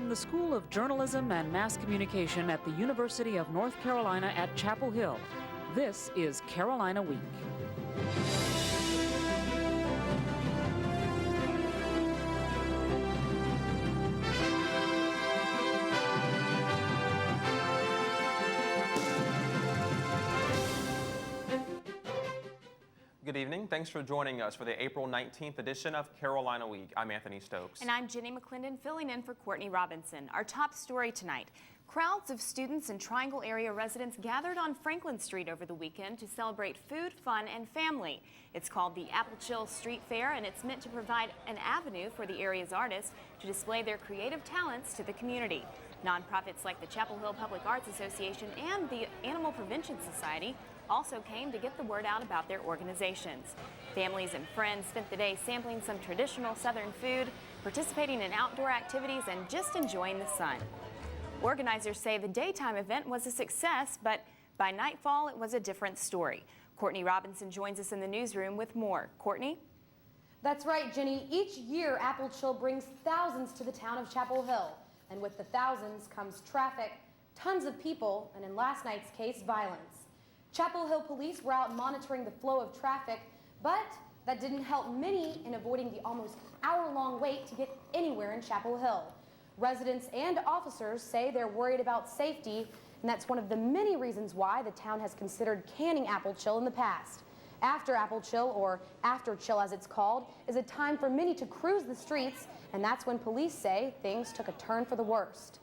From the School of Journalism and Mass Communication at the University of North Carolina at Chapel Hill, this is Carolina Week. Good evening. Thanks for joining us for the April 19th edition of Carolina Week. I'm Anthony Stokes. And I'm Jenny McClendon, filling in for Courtney Robinson. Our top story tonight: crowds of students and Triangle area residents gathered on Franklin Street over the weekend to celebrate food, fun, and family. It's called the Apple Chill Street Fair, and it's meant to provide an avenue for the area's artists to display their creative talents to the community. Nonprofits like the Chapel Hill Public Arts Association and the Animal Prevention Society also came to get the word out about their organizations. Families and friends spent the day sampling some traditional Southern food, participating in outdoor activities, and just enjoying the sun. Organizers say the daytime event was a success, but by nightfall it was a different story. Courtney Robinson joins us in the newsroom with more. Courtney? That's right, Jenny. Each year, Apple Chill brings thousands to the town of Chapel Hill. And with the thousands comes traffic, tons of people, and in last night's case, violence. Chapel Hill police were out monitoring the flow of traffic, but that didn't help many in avoiding the almost hour-long wait to get anywhere in Chapel Hill. Residents and officers say they're worried about safety, and that's one of the many reasons why the town has considered canning Apple Chill in the past. After Apple Chill, or After Chill as it's called, is a time for many to cruise the streets, and that's when police say things took a turn for the worst.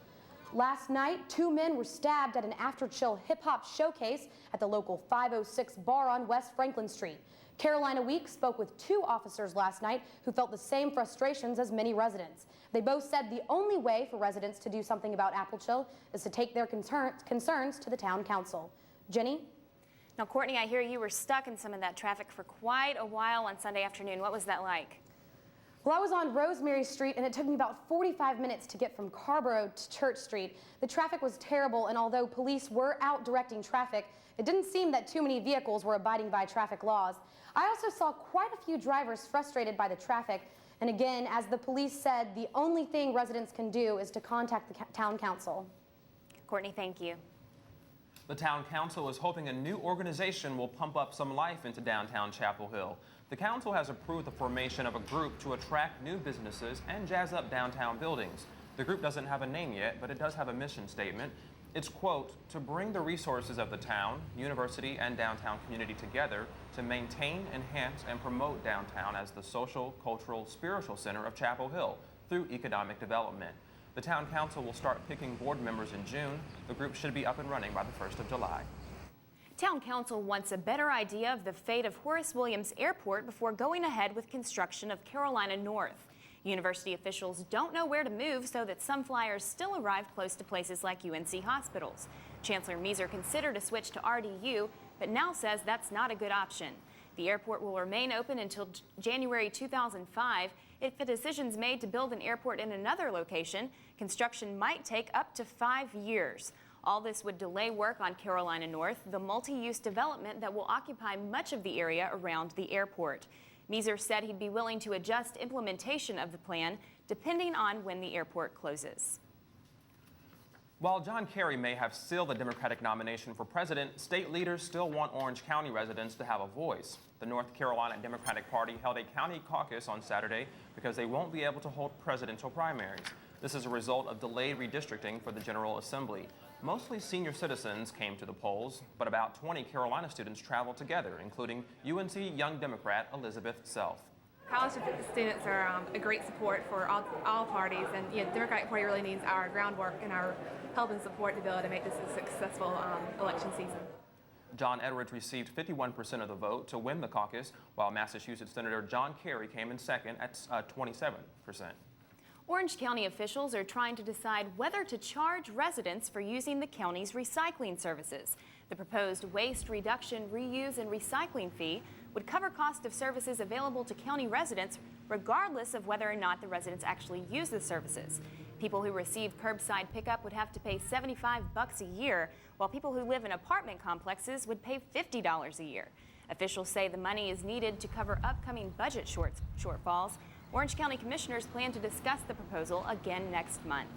Last night, 2 men were stabbed at an After Chill hip-hop showcase at the local 506 bar on West Franklin Street. Carolina Week spoke with 2 officers last night who felt the same frustrations as many residents. They both said the only way for residents to do something about Apple Chill is to take their concerns to the town council. Jenny? Now, Courtney, I hear you were stuck in some of that traffic for quite a while on Sunday afternoon. What was that like? Well, I was on Rosemary Street, and it took me about 45 minutes to get from Carborough to Church Street. The traffic was terrible, and although police were out directing traffic, it didn't seem that too many vehicles were abiding by traffic laws. I also saw quite a few drivers frustrated by the traffic, and again, as the police said, the only thing residents can do is to contact the town council. Courtney, thank you. The town council is hoping a new organization will pump up some life into downtown Chapel Hill. The council has approved the formation of a group to attract new businesses and jazz up downtown buildings. The group doesn't have a name yet, but it does have a mission statement. It's, quote, to bring the resources of the town, university, and downtown community together to maintain, enhance, and promote downtown as the social, cultural, spiritual center of Chapel Hill through economic development. The town council will start picking board members in June. The group should be up and running by the 1st of July. Town Council wants a better idea of the fate of Horace Williams Airport before going ahead with construction of Carolina North. University officials don't know where to move, so that some flyers still arrive close to places like UNC hospitals. Chancellor Measer considered a switch to RDU, but now says that's not a good option. The airport will remain open until January 2005. If a decision's made to build an airport in another location, construction might take up to 5 years. All this would delay work on Carolina North, the multi-use development that will occupy much of the area around the airport. Measer said he'd be willing to adjust implementation of the plan depending on when the airport closes. While John Kerry may have sealed the Democratic nomination for president, state leaders still want Orange County residents to have a voice. The North Carolina Democratic Party held a county caucus on Saturday because they won't be able to hold presidential primaries. This is a result of delayed redistricting for the General Assembly. Mostly senior citizens came to the polls, but about 20 Carolina students traveled together, including UNC Young Democrat Elizabeth Self. College students are a great support for all parties, and the Democratic Party really needs our groundwork and our help and support to be able to make this a successful election season. John Edwards received 51% of the vote to win the caucus, while Massachusetts Senator John Kerry came in second at 27%. Orange County officials are trying to decide whether to charge residents for using the county's recycling services. The proposed waste reduction, reuse, and recycling fee would cover cost of services available to county residents regardless of whether or not the residents actually use the services. People who receive curbside pickup would have to pay $75 a year, while people who live in apartment complexes would pay $50 a year. Officials say the money is needed to cover upcoming budget shortfalls. Orange County commissioners plan to discuss the proposal again next month.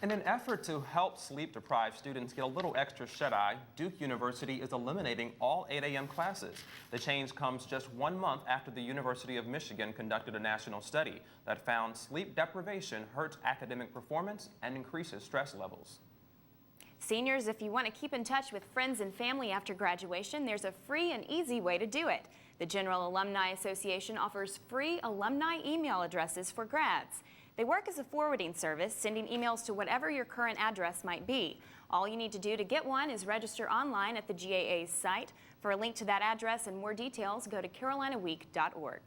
In an effort to help sleep-deprived students get a little extra shut-eye, Duke University is eliminating all 8 a.m. classes. The change comes just 1 month after the University of Michigan conducted a national study that found sleep deprivation hurts academic performance and increases stress levels. Seniors, if you want to keep in touch with friends and family after graduation, there's a free and easy way to do it. The General Alumni Association offers free alumni email addresses for grads. They work as a forwarding service, sending emails to whatever your current address might be. All you need to do to get one is register online at the GAA's site. For a link to that address and more details, go to carolinaweek.org.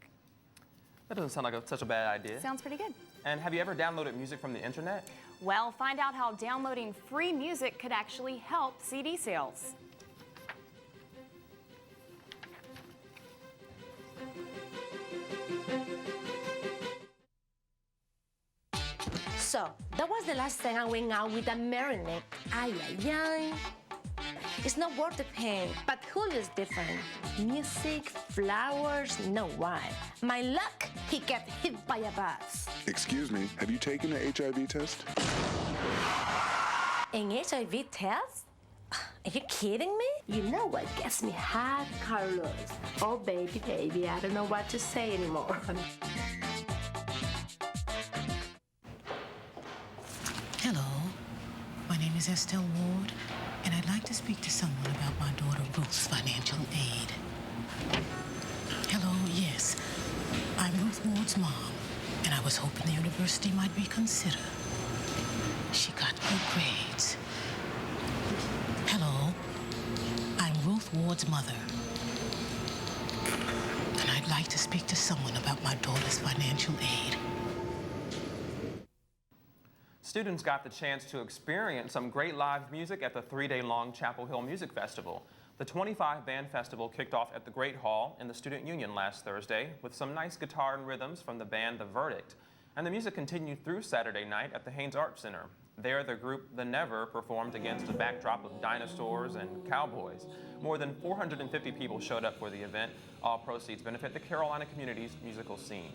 That doesn't sound like such a bad idea. Sounds pretty good. And have you ever downloaded music from the internet? Well, find out how downloading free music could actually help CD sales. So, that was the last time I went out with a marionette. Ay, ay, ay. It's not worth the pain, but Julio's different. Music, flowers, no why. My luck, he got hit by a bus. Excuse me, have you taken the HIV test? An HIV test? Are you kidding me? You know what gets me hot, Carlos? Oh, baby, baby, I don't know what to say anymore. Hello, my name is Estelle Ward, and I'd like to speak to someone about my daughter Ruth's financial aid. Hello, yes, I'm Ruth Ward's mom, and I was hoping the university might reconsider. She got good grades. Hello, I'm Ruth Ward's mother, and I'd like to speak to someone about my daughter's financial aid. Students got the chance to experience some great live music at the 3-day-long Chapel Hill Music Festival. The 25 Band Festival kicked off at the Great Hall in the Student Union last Thursday with some nice guitar and rhythms from the band The Verdict. And the music continued through Saturday night at the Haynes Art Center. There, the group The Never performed against a backdrop of dinosaurs and cowboys. More than 450 people showed up for the event. All proceeds benefit the Carolina community's musical scene.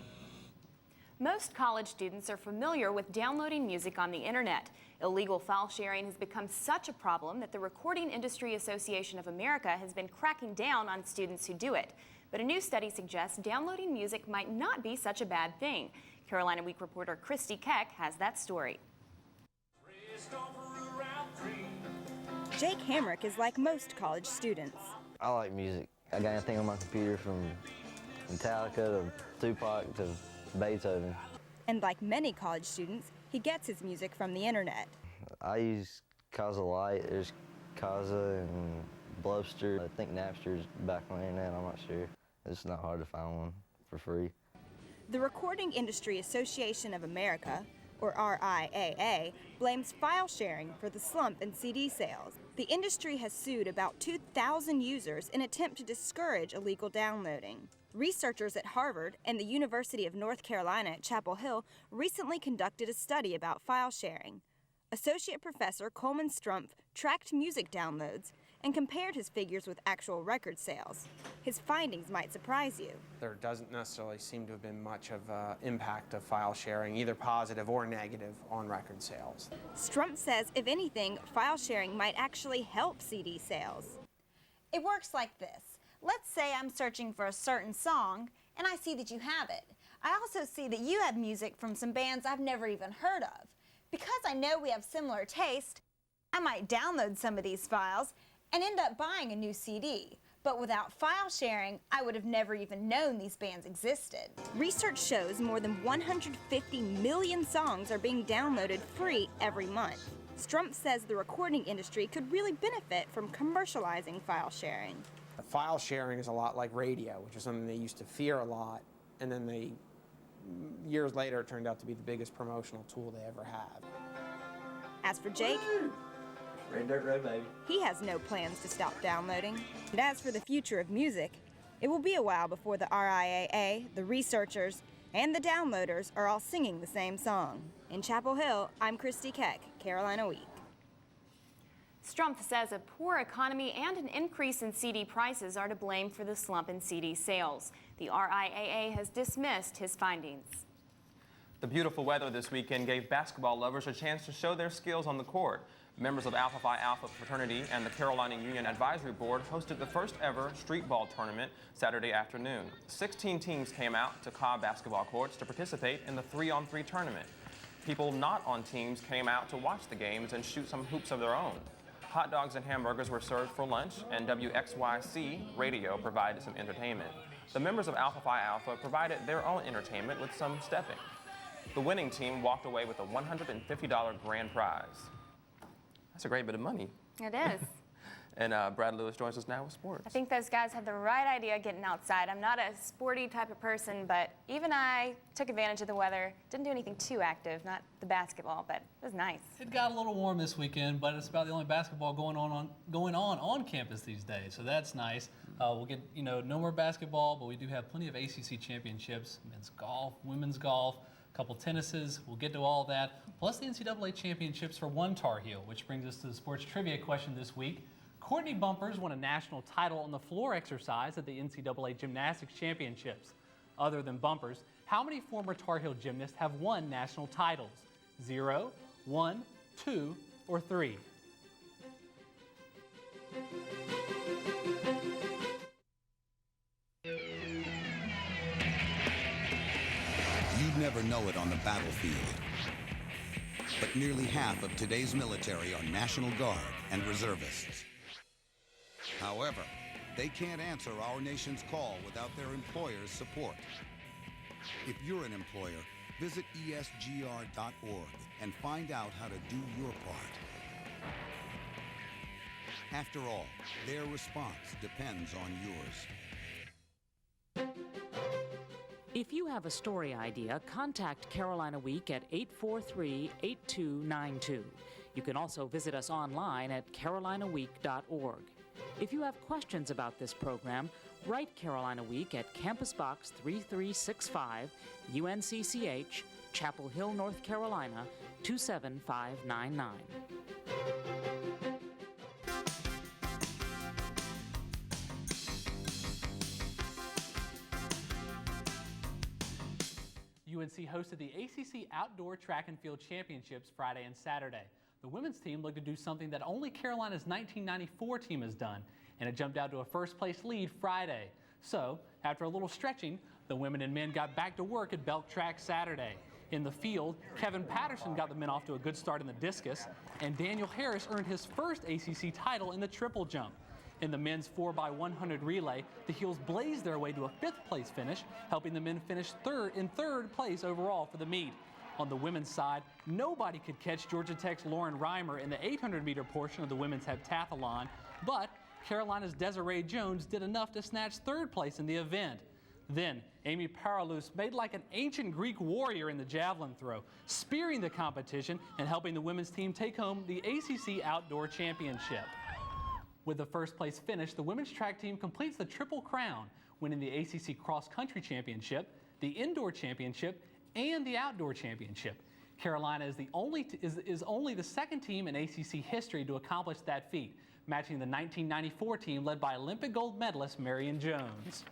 Most college students are familiar with downloading music on the internet. Illegal file sharing has become such a problem that the Recording Industry Association of America has been cracking down on students who do it. But a new study suggests downloading music might not be such a bad thing. Carolina Week reporter Christy Keck has that story. Jake Hamrick is like most college students. I like music. I got anything on my computer from Metallica to Tupac to Beethoven. And like many college students, he gets his music from the internet. I use Kazaa Lite. There's Kazaa and Blubster. I think Napster's back on the internet, I'm not sure. It's not hard to find one for free. The Recording Industry Association of America, or RIAA, blames file sharing for the slump in CD sales. The industry has sued about 2,000 users in an attempt to discourage illegal downloading. Researchers at Harvard and the University of North Carolina at Chapel Hill recently conducted a study about file sharing. Associate Professor Coleman Strumpf tracked music downloads and compared his figures with actual record sales. His findings might surprise you. There doesn't necessarily seem to have been much of an impact of file sharing, either positive or negative, on record sales. Strumpf says, if anything, file sharing might actually help CD sales. It works like this. Let's say I'm searching for a certain song, and I see that you have it. I also see that you have music from some bands I've never even heard of. Because I know we have similar taste, I might download some of these files and end up buying a new CD. But without file sharing, I would have never even known these bands existed. Research shows more than 150 million songs are being downloaded free every month. Strumpf says the recording industry could really benefit from commercializing file sharing. File sharing is a lot like radio, which is something they used to fear a lot, and then years later, it turned out to be the biggest promotional tool they ever had. As for Jake, Red Dirt Road, baby. He has no plans to stop downloading. And as for the future of music, it will be a while before the RIAA, the researchers, and the downloaders are all singing the same song. In Chapel Hill, I'm Christy Keck, Carolina Week. Strumpf says a poor economy and an increase in CD prices are to blame for the slump in CD sales. The RIAA has dismissed his findings. The beautiful weather this weekend gave basketball lovers a chance to show their skills on the court. Members of Alpha Phi Alpha fraternity and the Carolina Union Advisory Board hosted the first ever street ball tournament Saturday afternoon. 16 teams came out to Cobb basketball courts to participate in the 3-on-3 tournament. People not on teams came out to watch the games and shoot some hoops of their own. Hot dogs and hamburgers were served for lunch, and WXYC radio provided some entertainment. The members of Alpha Phi Alpha provided their own entertainment with some stepping. The winning team walked away with a $150 grand prize. That's a great bit of money. It is. And Brad Lewis joins us now with sports. I think those guys had the right idea getting outside. I'm not a sporty type of person, but even I took advantage of the weather. Didn't do anything too active, not the basketball, but it was nice. It got a little warm this weekend, but it's about the only basketball going on campus these days, so that's nice. We'll get no more basketball, but we do have plenty of ACC championships, men's golf, women's golf, a couple tennises. We'll get to all that, plus the NCAA championships for one Tar Heel, which brings us to the sports trivia question this week. Courtney Bumpers won a national title on the floor exercise at the NCAA Gymnastics Championships. Other than Bumpers, how many former Tar Heel gymnasts have won national titles? 0, 1, 2, or 3? You'd never know it on the battlefield, but nearly half of today's military are National Guard and reservists. However, they can't answer our nation's call without their employer's support. If you're an employer, visit esgr.org and find out how to do your part. After all, their response depends on yours. If you have a story idea, contact Carolina Week at 843-8292. You can also visit us online at carolinaweek.org. If you have questions about this program, write Carolina Week at Campus Box 3365, UNCCH, Chapel Hill, North Carolina, 27599. UNC hosted the ACC Outdoor Track and Field Championships Friday and Saturday. The women's team looked to do something that only Carolina's 1994 team has done, and it jumped out to a first-place lead Friday. So, after a little stretching, the women and men got back to work at Belk Track Saturday. In the field, Kevin Patterson got the men off to a good start in the discus, and Daniel Harris earned his first ACC title in the triple jump. In the men's 4x100 relay, the Heels blazed their way to a fifth-place finish, helping the men finish third place overall for the meet. On the women's side, nobody could catch Georgia Tech's Lauren Reimer in the 800-meter portion of the women's heptathlon, but Carolina's Desiree Jones did enough to snatch third place in the event. Then, Amy Paralus made like an ancient Greek warrior in the javelin throw, spearing the competition and helping the women's team take home the ACC Outdoor Championship. With the first-place finish, the women's track team completes the Triple Crown, winning the ACC Cross Country Championship, the Indoor Championship, and the Outdoor Championship. Carolina is only the second team in ACC history to accomplish that feat, matching the 1994 team led by Olympic gold medalist Marion Jones.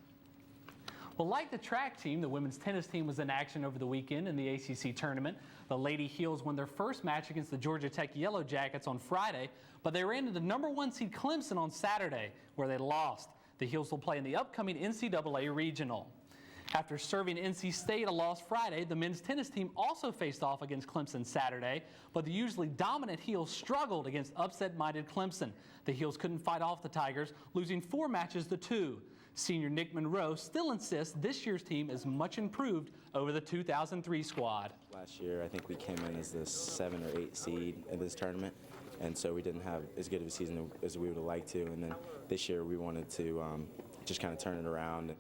Well, like the track team, the women's tennis team was in action over the weekend in the ACC tournament. The Lady Heels won their first match against the Georgia Tech Yellow Jackets on Friday, but they ran into the #1 seed Clemson on Saturday, where they lost. The Heels will play in the upcoming NCAA Regional. After serving NC State a loss Friday, the men's tennis team also faced off against Clemson Saturday, but the usually dominant Heels struggled against upset-minded Clemson. The Heels couldn't fight off the Tigers, losing 4 matches to 2. Senior Nick Monroe still insists this year's team is much improved over the 2003 squad. Last year, I think we came in as the 7 or 8 seed in this tournament, and so we didn't have as good of a season as we would have liked to. And then this year, we wanted to just kind of turn it around.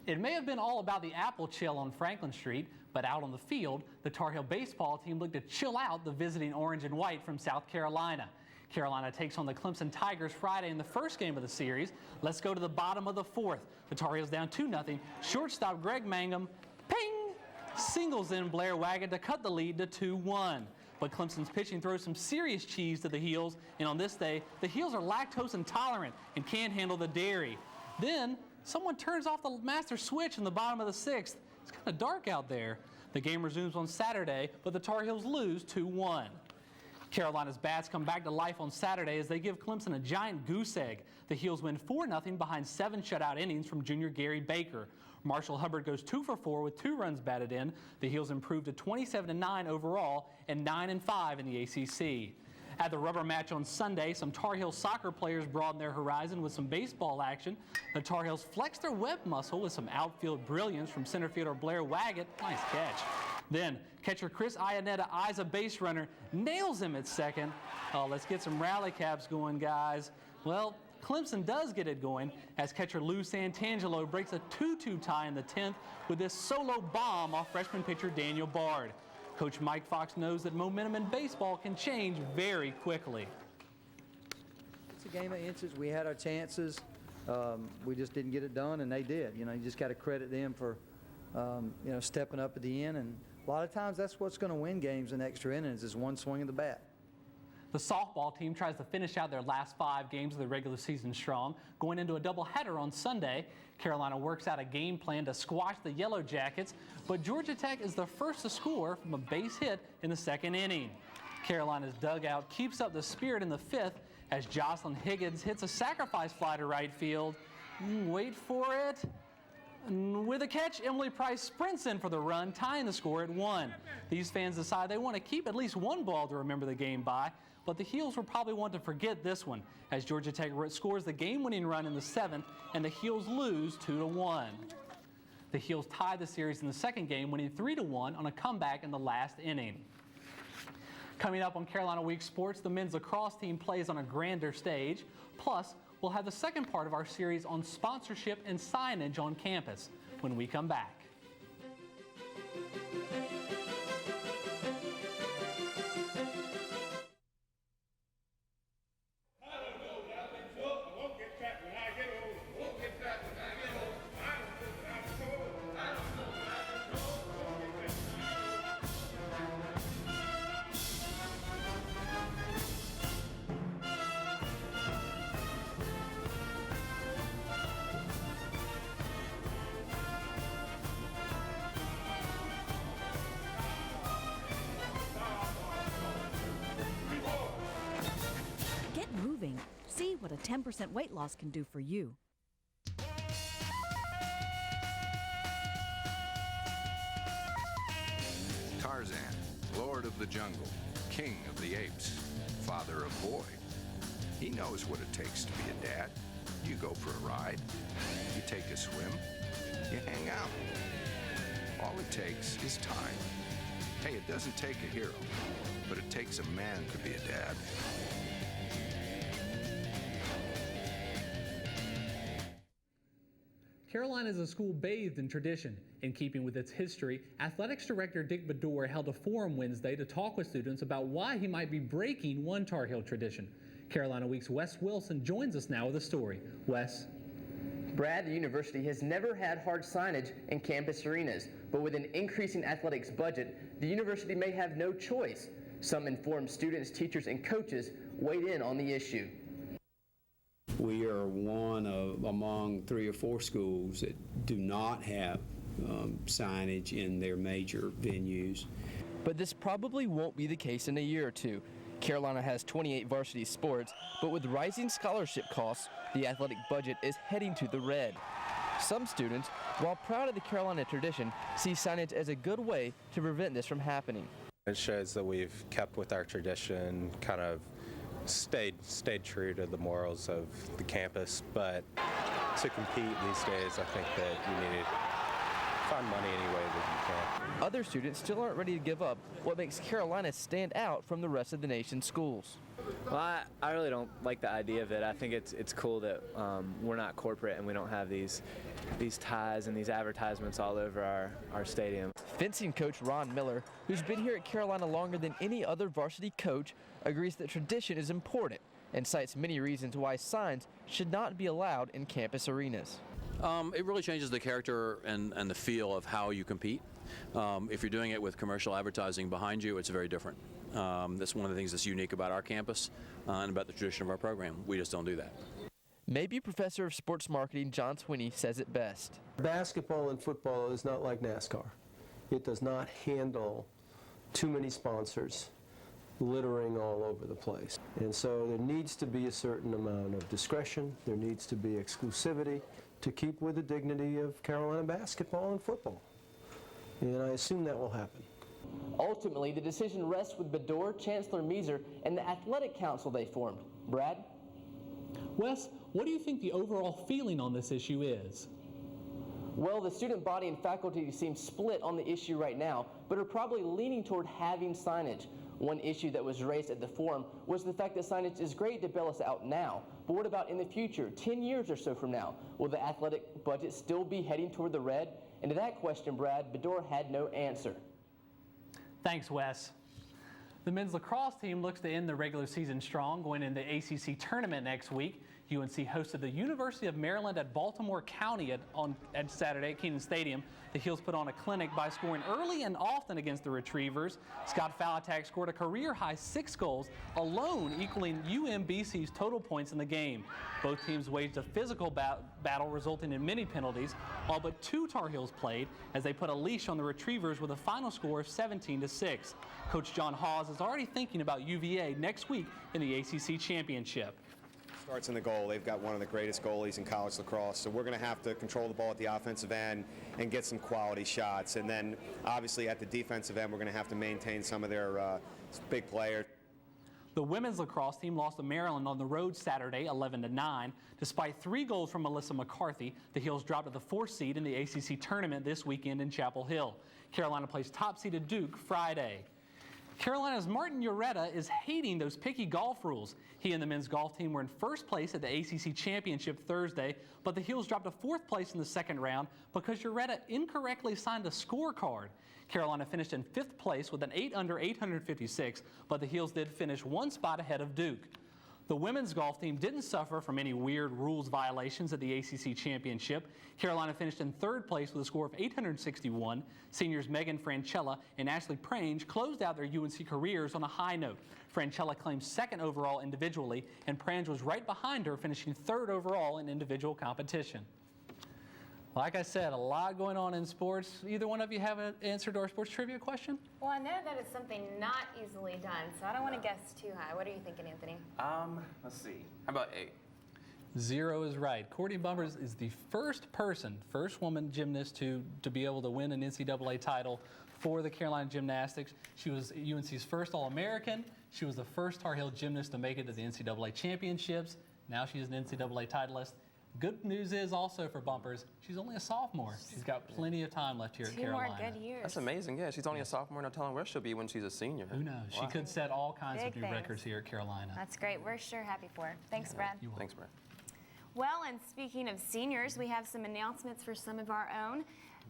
It may have been all about the apple chill on Franklin Street, but out on the field, the Tar Heel baseball team looked to chill out the visiting Orange and White from South Carolina. Carolina takes on the Clemson Tigers Friday in the first game of the series. Let's go to the bottom of the 4th. The Tar Heels down 2-0. Shortstop Greg Mangum, ping, singles in Blair Wagon to cut the lead to 2-1. But Clemson's pitching throws some serious cheese to the Heels, and on this day, the Heels are lactose intolerant and can't handle the dairy. Then, someone turns off the master switch in the bottom of the 6th. It's kind of dark out there. The game resumes on Saturday, but the Tar Heels lose 2-1. Carolina's bats come back to life on Saturday as they give Clemson a giant goose egg. The Heels win 4-0 behind 7 shutout innings from junior Gary Baker. Marshall Hubbard goes 2 for 4 with 2 runs batted in. The Heels improved to 27-9 overall and 9-5 in the ACC. At the rubber match on Sunday, some Tar Heel soccer players broadened their horizon with some baseball action. The Tar Heels flexed their web muscle with some outfield brilliance from center fielder Blair Waggett. Nice catch. Then, catcher Chris Iannetta eyes a base runner, nails him at second. Oh, let's get some rally caps going, guys. Well, Clemson does get it going as catcher Lou Santangelo breaks a 2-2 tie in the 10th with this solo bomb off freshman pitcher Daniel Bard. Coach Mike Fox knows that momentum in baseball can change very quickly. It's a game of inches. We had our chances. We just didn't get it done, and they did. You just got to credit them for, stepping up at the end. And a lot of times that's what's going to win games in extra innings is one swing of the bat. The softball team tries to finish out their last 5 games of the regular season strong. Going into a doubleheader on Sunday, Carolina works out a game plan to squash the Yellow Jackets, but Georgia Tech is the first to score from a base hit in the 2nd inning. Carolina's dugout keeps up the spirit in the 5th as Jocelyn Higgins hits a sacrifice fly to right field. Wait for it. With a catch, Emily Price sprints in for the run, tying the score at 1. These fans decide they want to keep at least one ball to remember the game by, but the Heels will probably want to forget this one as Georgia Tech scores the game-winning run in the 7th and the Heels lose 2-1. The Heels tied the series in the 2nd game, winning 3-1 on a comeback in the last inning. Coming up on Carolina Week Sports, the men's lacrosse team plays on a grander stage. Plus, we'll have the second part of our series on sponsorship and signage on campus when we come back. See what a 10% weight loss can do for you. Tarzan, Lord of the Jungle, King of the Apes, father of boy. He knows what it takes to be a dad. You go for a ride, you take a swim, you hang out. All it takes is time. Hey, it doesn't take a hero, but it takes a man to be a dad. Carolina is a school bathed in tradition. In keeping with its history, Athletics Director Dick Bedore held a forum Wednesday to talk with students about why he might be breaking one Tar Heel tradition. Carolina Week's Wes Wilson joins us now with a story. Wes? Brad, the university has never had hard signage in campus arenas, but with an increasing athletics budget, the university may have no choice. Some informed students, teachers, and coaches weighed in on the issue. We are one of among 3 or 4 schools that do not have signage in their major venues. But this probably won't be the case in a year or two. Carolina has 28 varsity sports, but with rising scholarship costs, the athletic budget is heading to the red. Some students, while proud of the Carolina tradition, see signage as a good way to prevent this from happening. It shows that we've kept with our tradition, kind of stayed true to the morals of the campus, but to compete these days, I think that you need to find money any way that you can. Other students still aren't ready to give up what makes Carolina stand out from the rest of the nation's schools. Well, I really don't like the idea of it. I think it's cool that we're not corporate and we don't have these ties and these advertisements all over our stadium. Fencing coach Ron Miller, who's been here at Carolina longer than any other varsity coach, agrees that tradition is important and cites many reasons why signs should not be allowed in campus arenas. It really changes the character and the feel of how you compete. If you're doing it with commercial advertising behind you, it's very different. That's one of the things that's unique about our campus and about the tradition of our program. We just don't do that. Maybe Professor of Sports Marketing John Sweeney says it best. Basketball and football is not like NASCAR. it does not handle too many sponsors littering all over the place. And so there needs to be a certain amount of discretion, there needs to be exclusivity to keep with the dignity of Carolina basketball and football. And I assume that will happen. Ultimately, the decision rests with Bador, Chancellor Measer, and the athletic council they formed. Brad? Wes, what do you think the overall feeling on this issue is? Well, the student body and faculty seem split on the issue right now, but are probably leaning toward having signage. One issue that was raised at the forum was the fact that signage is great to bail us out now, but what about in the future, 10 years or so from now? Will the athletic budget still be heading toward the red? And to that question, Brad, Bador had no answer. Thanks, Wes. The men's lacrosse team looks to end the regular season strong, going into the ACC tournament next week. UNC hosted the University of Maryland at Baltimore County at Saturday at Kenan Stadium. The Heels put on a clinic by scoring early and often against the Retrievers. Scott Falatag scored a career-high 6 goals, alone equaling UMBC's total points in the game. Both teams waged a physical battle resulting in many penalties. All but 2 Tar Heels played as they put a leash on the Retrievers with a final score of 17-6. Coach John Hawes is already thinking about UVA next week in the ACC Championship. Starts in the goal. They've got one of the greatest goalies in college lacrosse, so we're going to have to control the ball at the offensive end and get some quality shots. And then, obviously, at the defensive end, we're going to have to maintain some of their big players. The women's lacrosse team lost to Maryland on the road Saturday, 11-9. Despite 3 goals from Melissa McCarthy, the Heels dropped to the 4th seed in the ACC tournament this weekend in Chapel Hill. Carolina plays top-seeded Duke Friday. Carolina's Martin Ureta is hating those picky golf rules. He and the men's golf team were in first place at the ACC Championship Thursday, but the Heels dropped to 4th place in the second round because Ureta incorrectly signed a scorecard. Carolina finished in 5th place with an 8-under 856, but the Heels did finish 1 spot ahead of Duke. The women's golf team didn't suffer from any weird rules violations at the ACC Championship. Carolina finished in 3rd place with a score of 861. Seniors Megan Francella and Ashley Prange closed out their UNC careers on a high note. Francella claimed 2nd overall individually, and Prange was right behind her, finishing 3rd overall in individual competition. Like I said, a lot going on in sports. Either one of you have an answer to our sports trivia question? Well, I know that it's something not easily done, so I don't want to guess too high. What are you thinking, Anthony? Let's see. How about 8? 0 is right. Courtney Bumpers is the first woman gymnast to be able to win an NCAA title for the Carolina Gymnastics. She was UNC's first All-American. She was the first Tar Heel gymnast to make it to the NCAA championships. Now she's an NCAA titleist. Good news is also for Bumpers, she's only a sophomore. She's got plenty of time left here at Carolina. 2 more good years. That's amazing. Yeah, she's only a sophomore. No telling where she'll be when she's a senior. Who knows? Wow. She could set all kinds of Big new things. records here at Carolina. That's great. We're sure happy for her. Thanks, Brad. Thanks, Brad. Well, and speaking of seniors, we have some announcements for some of our own.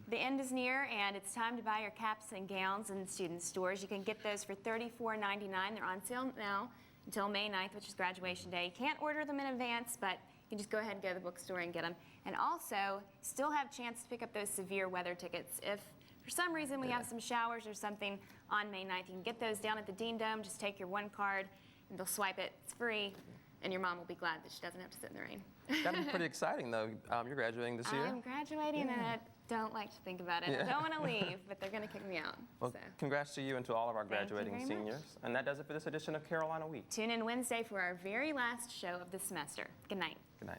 The end is near, and it's time to buy your caps and gowns in student stores. You can get those for $34.99. They're on sale now until May 9th, which is graduation day. You can't order them in advance, but you can just go ahead and go to the bookstore and get them. And also, still have a chance to pick up those severe weather tickets. If for some reason we have some showers or something on May 9th, you can get those down at the Dean Dome. Just take your 1 card, and they'll swipe it. It's free, and your mom will be glad that she doesn't have to sit in the rain. That'd be pretty exciting, though. You're graduating this year. I'm graduating, and I don't like to think about it. Yeah. I don't want to leave, but they're going to kick me out. Well, so. congrats to you and to all of our Thank you graduating very seniors. much. And that does it for this edition of Carolina Week. Tune in Wednesday for our very last show of the semester. Good night. Good night.